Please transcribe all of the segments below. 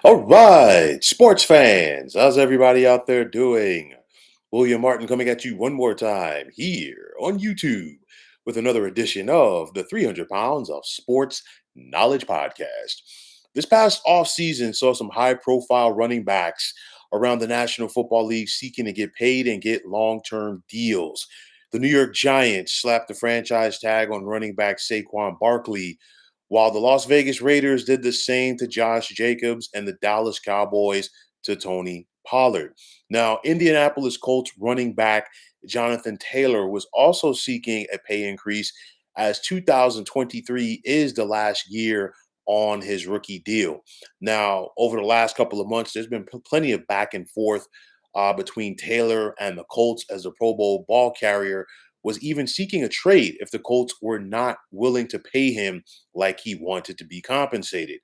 All right, sports fans, how's everybody out there doing? William Martin coming at you one more time here on YouTube with another edition of the 300 Pounds of Sports Knowledge Podcast. This past offseason saw some high profile running backs around the National Football League seeking to get paid and get long term deals. The New York Giants slapped the franchise tag on running back Saquon Barkley, while the Las Vegas Raiders did the same to Josh Jacobs and the Dallas Cowboys to Tony Pollard. Now, Indianapolis Colts running back Jonathan Taylor was also seeking a pay increase as 2023 is the last year on his rookie deal. Now, over the last couple of months, there's been plenty of back and forth between Taylor and the Colts as the Pro Bowl ball carrier was even seeking a trade if the Colts were not willing to pay him like he wanted to be compensated.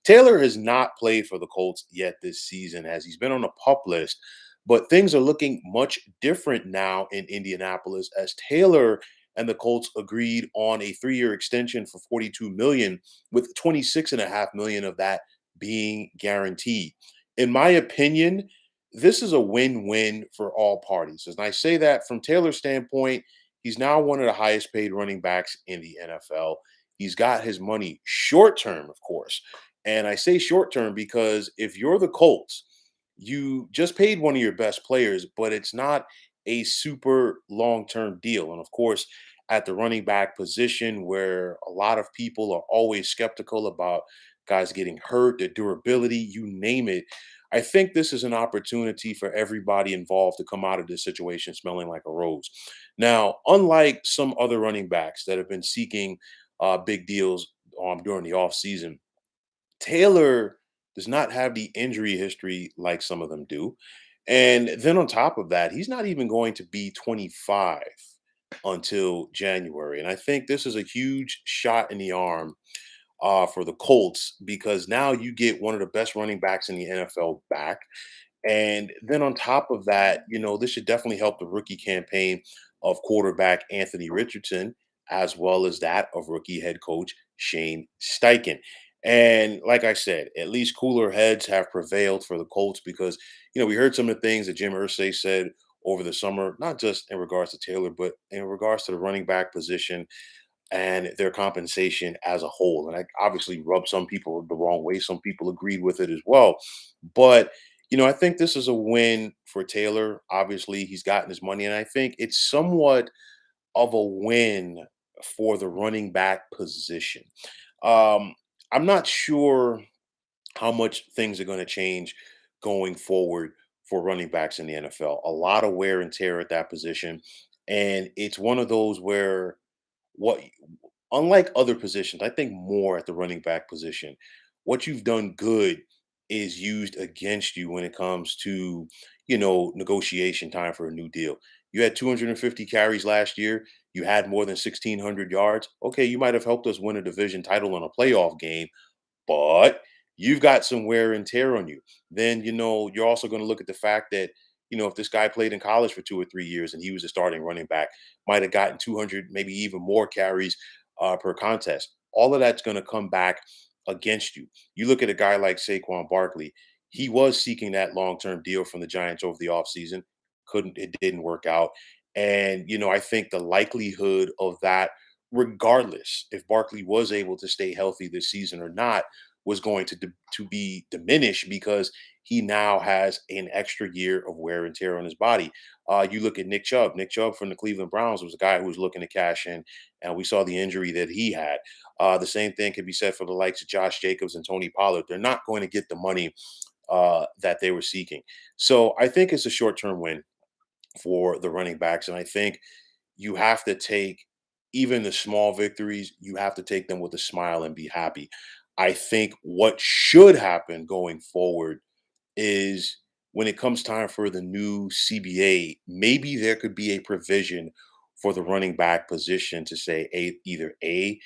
Taylor has not played for the Colts yet this season as he's been on a pup list, but things are looking much different now in Indianapolis as Taylor and the Colts agreed on a 3-year extension for 42 million with 26.5 million of that being guaranteed. In my opinion, this is a win-win for all parties. And I say that from Taylor's standpoint, he's now one of the highest paid running backs in the NFL. He's got his money short term, of course. And I say short term because if you're the Colts, you just paid one of your best players, but it's not a super long term deal. And of course, at the running back position, where a lot of people are always skeptical about guys getting hurt, their durability, you name it. I think this is an opportunity for everybody involved to come out of this situation smelling like a rose. Now, unlike some other running backs that have been seeking big deals during the offseason, Taylor does not have the injury history like some of them do. And then on top of that, he's not even going to be 25 until January. And I think this is a huge shot in the arm for the Colts because now you get one of the best running backs in the NFL back. And then on top of that, this should definitely help the rookie campaign of quarterback Anthony Richardson, as well as that of rookie head coach Shane Steichen. And like I said, at least cooler heads have prevailed for the Colts because, we heard some of the things that Jim Irsay said over the summer, not just in regards to Taylor, but in regards to the running back position and their compensation as a whole. And I obviously rubbed some people the wrong way. Some people agreed with it as well. But, I think this is a win for Taylor. Obviously, he's gotten his money. And I think it's somewhat of a win for the running back position. Um, I'm not sure how much things are going to change going forward for running backs in the NFL. A lot of wear and tear at that position. And it's one of those where what unlike other positions, I think more at the running back position, what you've done good is used against you when it comes to, negotiation time for a new deal. You had 250 carries last year. You had more than 1,600 yards. Okay, you might have helped us win a division title in a playoff game, but you've got some wear and tear on you. Then, you're also going to look at the fact that, if this guy played in college for 2 or 3 years and he was a starting running back, might have gotten 200, maybe even more carries per contest. All of that's going to come back against you. You look at a guy like Saquon Barkley, he was seeking that long term deal from the Giants over the offseason. It didn't work out. And, I think the likelihood of that, regardless if Barkley was able to stay healthy this season or not, was going to be diminished because he now has an extra year of wear and tear on his body. You look at Nick Chubb. Nick Chubb from the Cleveland Browns was a guy who was looking to cash in, and we saw the injury that he had. The same thing could be said for the likes of Josh Jacobs and Tony Pollard. They're not going to get the money that they were seeking. So I think it's a short term win for the running backs, and I think you have to take even the small victories, you have to take them with a smile and be happy. I think what should happen going forward is when it comes time for the new CBA, maybe there could be a provision for the running back position to say either A,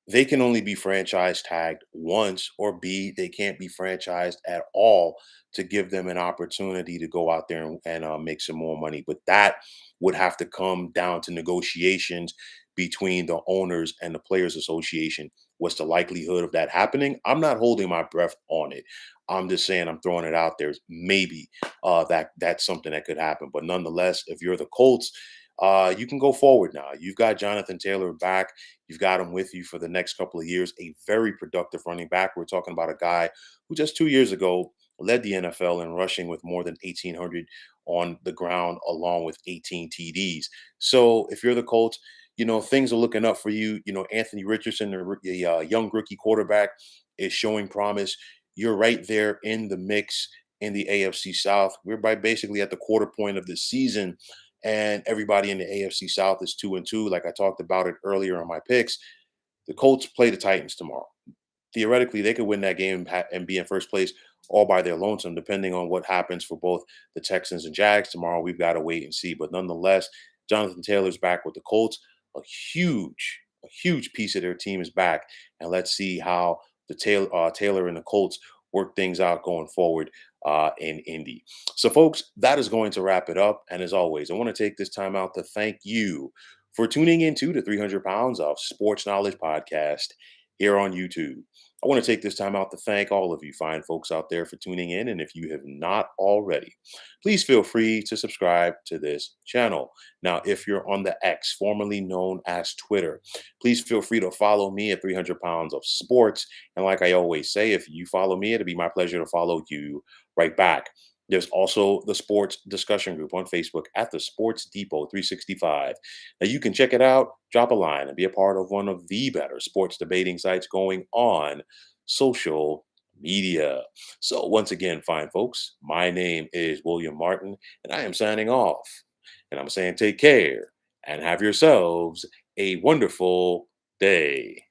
they can only be franchise tagged once, or B, they can't be franchised at all to give them an opportunity to go out there and make some more money. But that would have to come down to negotiations between the owners and the Players Association. What's the likelihood of that happening? I'm not holding my breath on it. I'm just saying, I'm throwing it out there. Maybe that's something that could happen. But nonetheless, if you're the Colts, you can go forward now. You've got Jonathan Taylor back. You've got him with you for the next couple of years. A very productive running back. We're talking about a guy who just 2 years ago led the NFL in rushing with more than 1,800 on the ground, along with 18 TDs. So if you're the Colts, things are looking up for you. Anthony Richardson, the young rookie quarterback, is showing promise. You're right there in the mix in the AFC South. We're basically at the quarter point of the season, and everybody in the AFC South is 2-2. Like I talked about it earlier on my picks. The Colts play the Titans tomorrow. Theoretically, they could win that game and be in first place all by their lonesome, depending on what happens for both the Texans and Jags tomorrow. We've got to wait and see. But nonetheless, Jonathan Taylor's back with the Colts. A huge piece of their team is back, and let's see how Taylor and the Colts work things out going forward in Indy. So, folks, that is going to wrap it up. And as always, I want to take this time out to thank you for tuning into the 300 Pounds of Sports Knowledge podcast here on YouTube. I want to take this time out to thank all of you fine folks out there for tuning in. And if you have not already, please feel free to subscribe to this channel. Now, if you're on the X, formerly known as Twitter, please feel free to follow me at 300 Pounds of Sports. And like I always say, if you follow me, it'll be my pleasure to follow you right back. There's also the sports discussion group on Facebook at the Sports Depot 365. Now you can check it out, drop a line, and be a part of one of the better sports debating sites going on social media. So once again, fine folks, my name is William Martin, and I am signing off. And I'm saying take care and have yourselves a wonderful day.